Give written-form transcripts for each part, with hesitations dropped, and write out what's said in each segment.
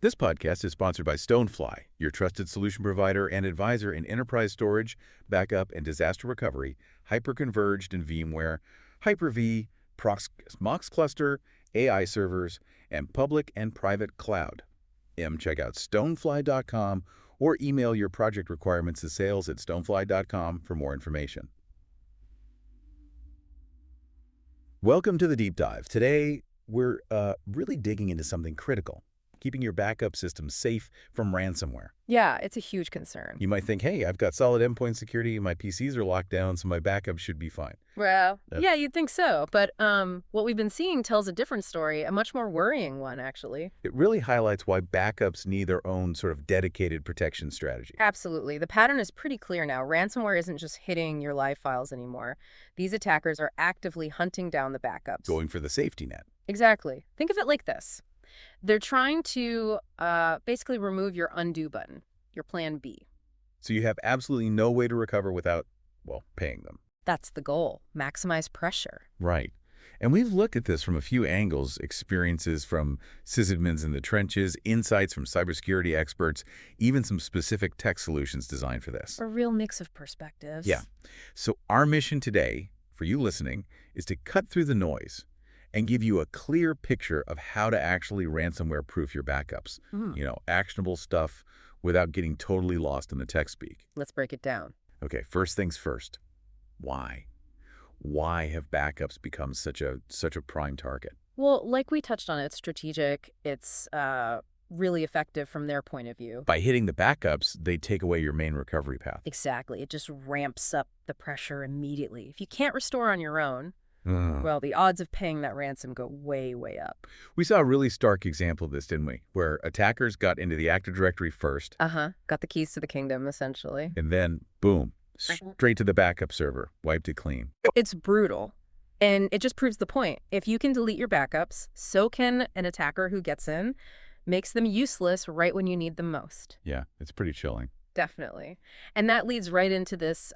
This podcast is sponsored by StoneFly, your trusted solution provider and advisor in enterprise storage, backup, and disaster recovery, hyper-converged in VMware, Hyper-V, Mox Cluster, AI servers, and public and private cloud. Check out stonefly.com or email your project requirements to sales@stonefly.com for more information. Welcome to the Deep Dive. Today, we're really digging into something critical. Keeping your backup system safe from ransomware. Yeah, it's a huge concern. You might think, hey, I've got solid endpoint security, my PCs are locked down, so my backup should be fine. Well, yeah, you'd think so. But what we've been seeing tells a different story, a much more worrying one, actually. It really highlights why backups need their own sort of dedicated protection strategy. Absolutely. The pattern is pretty clear now. Ransomware isn't just hitting your live files anymore. These attackers are actively hunting down the backups. Going for the safety net. Exactly. Think of it like this. They're trying to basically remove your undo button, your plan B. So you have absolutely no way to recover without, well, paying them. That's the goal. Maximize pressure. Right. And we've looked at this from a few angles, experiences from sysadmins in the trenches, insights from cybersecurity experts, even some specific tech solutions designed for this. A real mix of perspectives. Yeah. So our mission today, for you listening, is to cut through the noise and give you a clear picture of how to actually ransomware-proof your backups. Actionable stuff without getting totally lost in the tech speak. Let's break it down. Okay, first things first. Why? Why have backups become such a prime target? Well, like we touched on, it's strategic. It's really effective from their point of view. By hitting the backups, they take away your main recovery path. Exactly. It just ramps up the pressure immediately. If you can't restore on your own, well, the odds of paying that ransom go way, way up. We saw a really stark example of this, didn't we? Where attackers got into the Active Directory first. Got the keys to the kingdom, essentially. And then, boom, straight to the backup server, wiped it clean. It's brutal. And it just proves the point. If you can delete your backups, so can an attacker who gets in, makes them useless right when you need them most. Yeah, it's pretty chilling. Definitely. And that leads right into this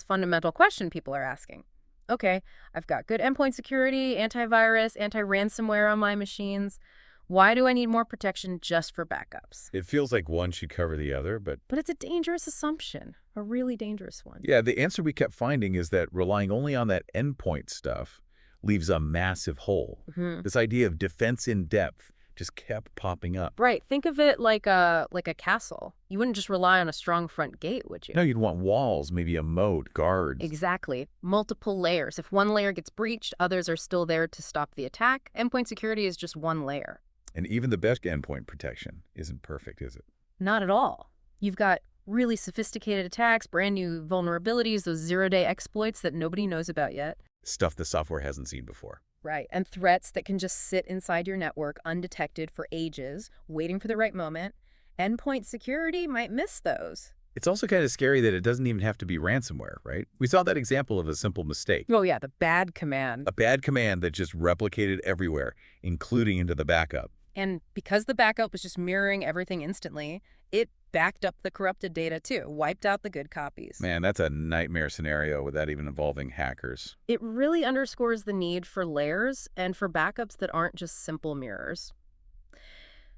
fundamental question people are asking. Okay, I've got good endpoint security, antivirus, anti-ransomware on my machines. Why do I need more protection just for backups? It feels like one should cover the other, but it's a dangerous assumption, a really dangerous one. Yeah, the answer we kept finding is that relying only on that endpoint stuff leaves a massive hole. This idea of defense in depth just kept popping up. Right. Think of it like a castle. You wouldn't just rely on a strong front gate, would you? No, you'd want walls, maybe a moat, guards. Exactly. Multiple layers. If one layer gets breached, others are still there to stop the attack. Endpoint security is just one layer. And even the best endpoint protection isn't perfect, is it? Not at all. You've got really sophisticated attacks, brand new vulnerabilities, those zero-day exploits that nobody knows about yet. Stuff the software hasn't seen before. Right, and threats that can just sit inside your network undetected for ages, waiting for the right moment. Endpoint security might miss those. It's also kind of scary that it doesn't even have to be ransomware, right? We saw that example of a simple mistake. Oh yeah, the bad command. A bad command that just replicated everywhere, including into the backup. And because the backup was just mirroring everything instantly, it backed up the corrupted data too, wiped out the good copies. Man, that's a nightmare scenario without even involving hackers. It really underscores the need for layers and for backups that aren't just simple mirrors.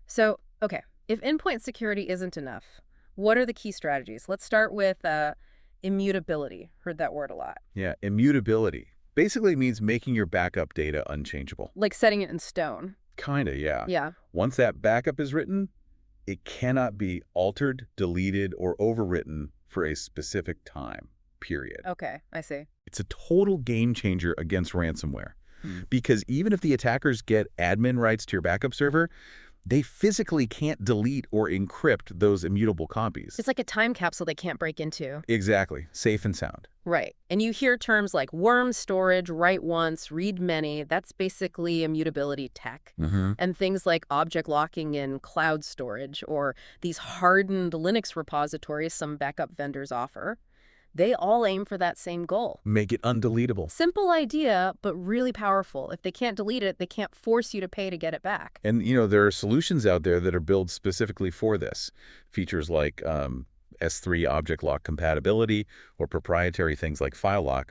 So, okay, if endpoint security isn't enough, what are the key strategies? Let's start with immutability. Heard that word a lot. Yeah, immutability basically means making your backup data unchangeable. Like setting it in stone. Kinda, yeah. Yeah. Once that backup is written, it cannot be altered, deleted, or overwritten for a specific time, period. Okay, I see. It's a total game changer against ransomware. Because even if the attackers get admin rights to your backup server, they physically can't delete or encrypt those immutable copies. It's like a time capsule they can't break into. Exactly. Safe and sound. Right. And you hear terms like worm storage, write once, read many. That's basically immutability tech. And things like object locking in cloud storage or these hardened Linux repositories some backup vendors offer. They all aim for that same goal. Make it undeletable. Simple idea, but really powerful. If they can't delete it, they can't force you to pay to get it back. And, there are solutions out there that are built specifically for this. Features like S3 object lock compatibility or proprietary things like file lock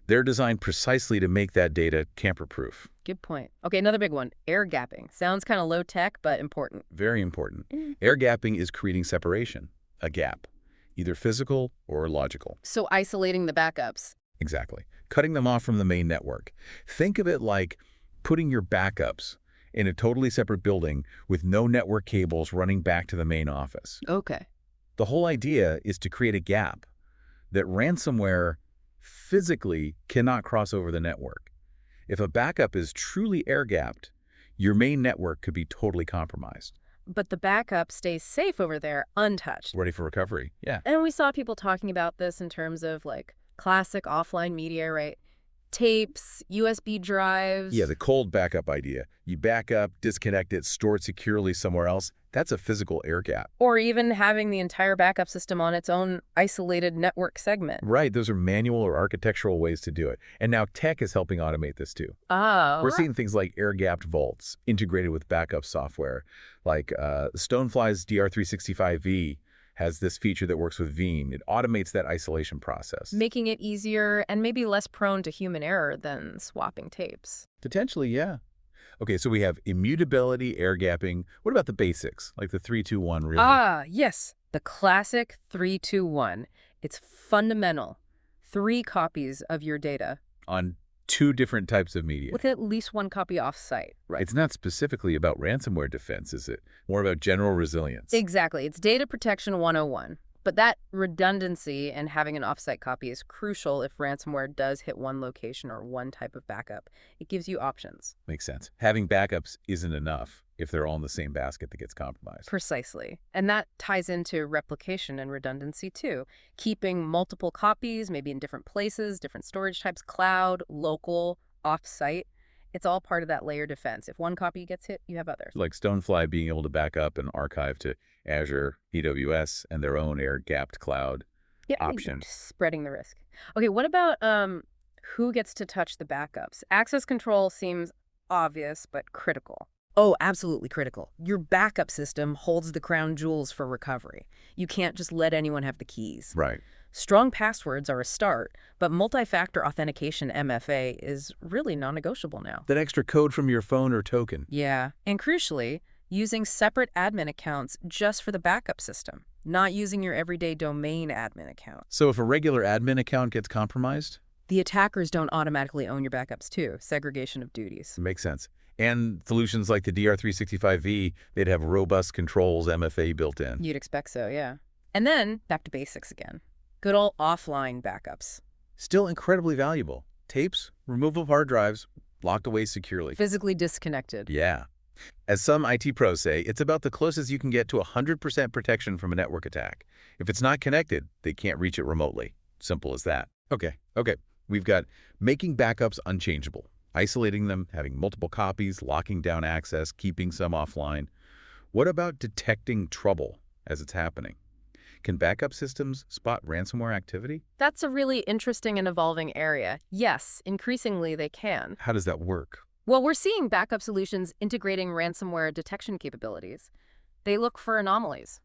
They're designed precisely to make that data tamper-proof. Good point. Okay, another big one, air gapping. Sounds kind of low tech, but important. Very important. Air gapping is creating separation, a gap, either physical or logical. So isolating the backups. Exactly. Cutting them off from the main network. Think of it like putting your backups in a totally separate building with no network cables running back to the main office. Okay. The whole idea is to create a gap that ransomware physically cannot cross over the network. If a backup is truly air-gapped, your main network could be totally compromised. But the backup stays safe over there, untouched. Ready for recovery. Yeah. And we saw people talking about this in terms of like classic offline media, right? Tapes, USB drives. Yeah, the cold backup idea. You back up, disconnect it, store it securely somewhere else. That's a physical air gap. Or even having the entire backup system on its own isolated network segment. Right, those are manual or architectural ways to do it. And now tech is helping automate this too. Oh. We're seeing things like air-gapped vaults integrated with backup software. Like StoneFly's DR365V has this feature that works with Veeam. It automates that isolation process. Making it easier and maybe less prone to human error than swapping tapes. Potentially, yeah. Okay, so we have immutability, air gapping. What about the basics, like the 3-2-1 rhythm? Ah, yes. The classic 3-2-1. It's fundamental. 3 copies of your data. On 2 different types of media. With at least 1 copy off-site. Right. It's not specifically about ransomware defense, is it? More about general resilience. Exactly. It's data protection 101. But that redundancy and having an off-site copy is crucial if ransomware does hit one location or one type of backup. It gives you options. Makes sense. Having backups isn't enough if they're all in the same basket that gets compromised. Precisely. And that ties into replication and redundancy too. Keeping multiple copies, maybe in different places, different storage types, cloud, local, off-site. It's all part of that layer defense. If one copy gets hit, you have others. Like StoneFly being able to back up and archive to Azure, AWS, and their own air-gapped cloud option. Spreading the risk. Okay, what about who gets to touch the backups? Access control seems obvious, but critical. Oh, absolutely critical. Your backup system holds the crown jewels for recovery. You can't just let anyone have the keys. Right. Strong passwords are a start, but multi-factor authentication MFA is really non-negotiable now. That extra code from your phone or token. Yeah, and crucially, using separate admin accounts just for the backup system, not using your everyday domain admin account. So if a regular admin account gets compromised? The attackers don't automatically own your backups too. Segregation of duties. Makes sense. And solutions like the DR365V, they'd have robust controls MFA built in. You'd expect so, yeah. And then, back to basics again. Good old offline backups. Still incredibly valuable. Tapes, removal of hard drives, locked away securely. Physically disconnected. Yeah. As some IT pros say, it's about the closest you can get to 100% protection from a network attack. If it's not connected, they can't reach it remotely. Simple as that. Okay. We've got making backups unchangeable, isolating them, having multiple copies, locking down access, keeping some offline. What about detecting trouble as it's happening? Can backup systems spot ransomware activity? That's a really interesting and evolving area. Yes, increasingly they can. How does that work? Well, we're seeing backup solutions integrating ransomware detection capabilities. They look for anomalies.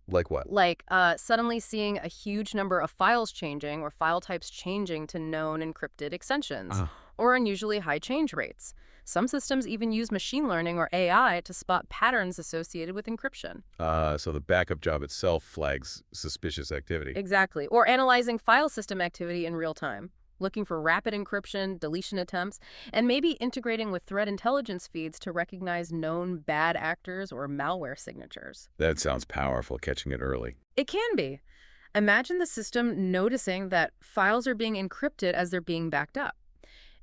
Like what? Like suddenly seeing a huge number of files changing or file types changing to known encrypted extensions, or unusually high change rates. Some systems even use machine learning or AI to spot patterns associated with encryption. So the backup job itself flags suspicious activity. Exactly. Or analyzing file system activity in real time, looking for rapid encryption, deletion attempts, and maybe integrating with threat intelligence feeds to recognize known bad actors or malware signatures. That sounds powerful, catching it early. It can be. Imagine the system noticing that files are being encrypted as they're being backed up.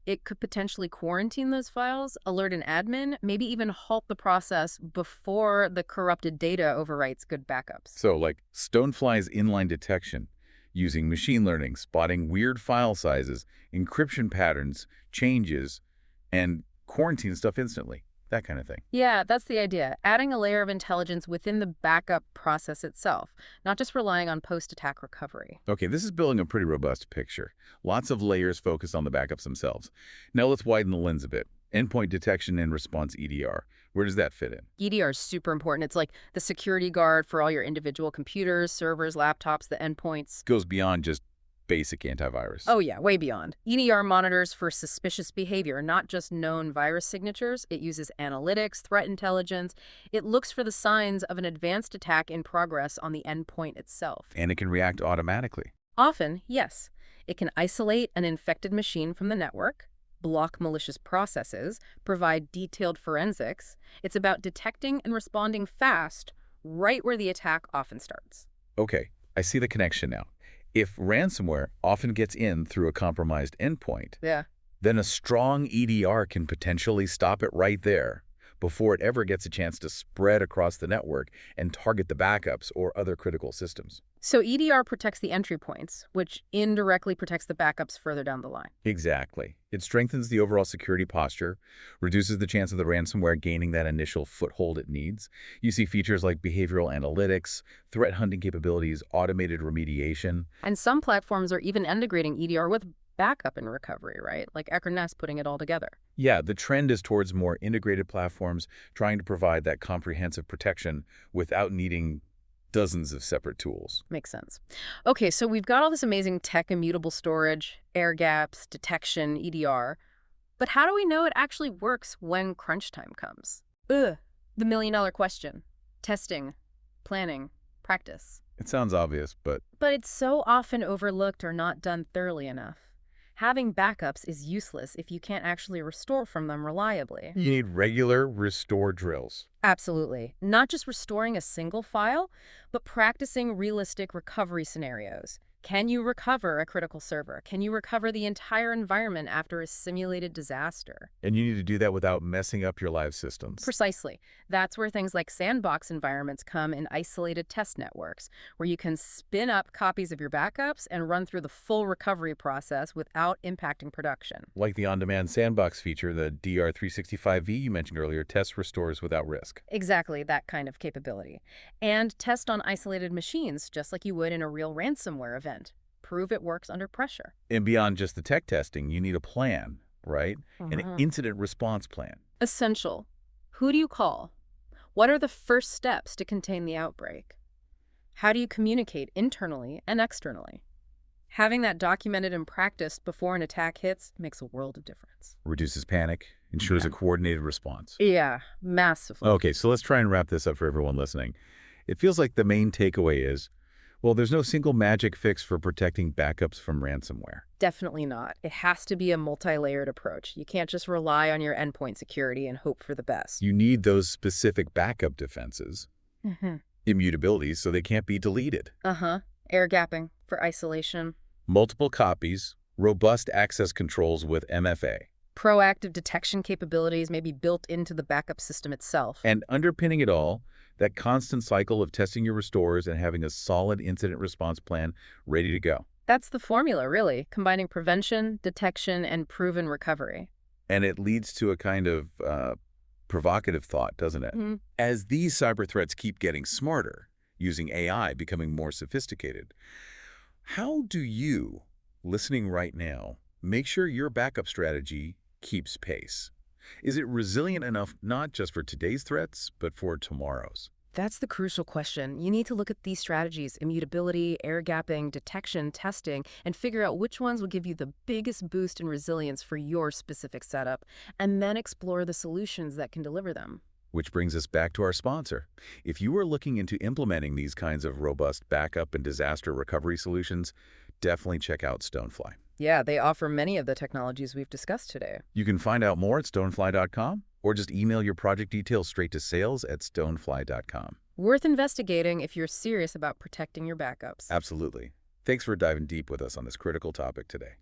It could potentially quarantine those files, alert an admin, maybe even halt the process before the corrupted data overwrites good backups. So like StoneFly's inline detection, using machine learning, spotting weird file sizes, encryption patterns, changes, and quarantine stuff instantly. That kind of thing. Yeah, that's the idea. Adding a layer of intelligence within the backup process itself, not just relying on post-attack recovery. Okay, this is building a pretty robust picture. Lots of layers focused on the backups themselves. Now let's widen the lens a bit. Endpoint detection and response EDR. Where does that fit in? EDR is super important. It's like the security guard for all your individual computers, servers, laptops, the endpoints. Goes beyond just basic antivirus. Oh yeah, way beyond. EDR monitors for suspicious behavior, not just known virus signatures. It uses analytics, threat intelligence. It looks for the signs of an advanced attack in progress on the endpoint itself. And it can react automatically. Often, yes. It can isolate an infected machine from the network, block malicious processes, provide detailed forensics. It's about detecting and responding fast, right where the attack often starts. Okay, I see the connection now. If ransomware often gets in through a compromised endpoint, Yeah. then a strong EDR can potentially stop it right there before it ever gets a chance to spread across the network and target the backups or other critical systems. So EDR protects the entry points, which indirectly protects the backups further down the line. Exactly. It strengthens the overall security posture, reduces the chance of the ransomware gaining that initial foothold it needs. You see features like behavioral analytics, threat hunting capabilities, automated remediation. And some platforms are even integrating EDR with backup and recovery, right? Like Equifax putting it all together. Yeah, the trend is towards more integrated platforms trying to provide that comprehensive protection without needing dozens of separate tools. Makes sense. Okay, so we've got all this amazing tech, immutable storage, air gaps, detection, EDR. But how do we know it actually works when crunch time comes? Ugh, the million-dollar question. Testing, planning, practice. It sounds obvious, but But it's so often overlooked or not done thoroughly enough. Having backups is useless if you can't actually restore from them reliably. you need regular restore drills. Absolutely. Not just restoring a single file, but practicing realistic recovery scenarios. Can you recover a critical server? Can you recover the entire environment after a simulated disaster? And you need to do that without messing up your live systems. Precisely. That's where things like sandbox environments come in isolated test networks, where you can spin up copies of your backups and run through the full recovery process without impacting production. Like the on-demand sandbox feature, the DR365V you mentioned earlier, tests restores without risk. Exactly, that kind of capability. And test on isolated machines, just like you would in a real ransomware event. Prove it works under pressure. And beyond just the tech testing, you need a plan, right? An incident response plan. Essential. Who do you call? What are the first steps to contain the outbreak? How do you communicate internally and externally? Having that documented and practiced before an attack hits makes a world of difference. Reduces panic, ensures a coordinated response. Yeah, massively. Okay, so let's try and wrap this up for everyone listening. It feels like the main takeaway is, well, there's no single magic fix for protecting backups from ransomware. Definitely not. It has to be a multi-layered approach. You can't just rely on your endpoint security and hope for the best. You need those specific backup defenses, immutability, so they can't be deleted. Air gapping for isolation. Multiple copies, robust access controls with MFA. Proactive detection capabilities may be built into the backup system itself. And underpinning it all, that constant cycle of testing your restores and having a solid incident response plan ready to go. That's the formula, really, combining prevention, detection, and proven recovery. And it leads to a kind of provocative thought, doesn't it? As these cyber threats keep getting smarter, using AI becoming more sophisticated, how do you, listening right now, make sure your backup strategy keeps pace? Is it resilient enough not just for today's threats, but for tomorrow's? That's the crucial question. You need to look at these strategies, immutability, air gapping, detection, testing, and figure out which ones will give you the biggest boost in resilience for your specific setup, and then explore the solutions that can deliver them. Which brings us back to our sponsor. If you are looking into implementing these kinds of robust backup and disaster recovery solutions, definitely check out StoneFly. Yeah, they offer many of the technologies we've discussed today. You can find out more at stonefly.com or just email your project details straight to sales@stonefly.com. Worth investigating if you're serious about protecting your backups. Absolutely. Thanks for diving deep with us on this critical topic today.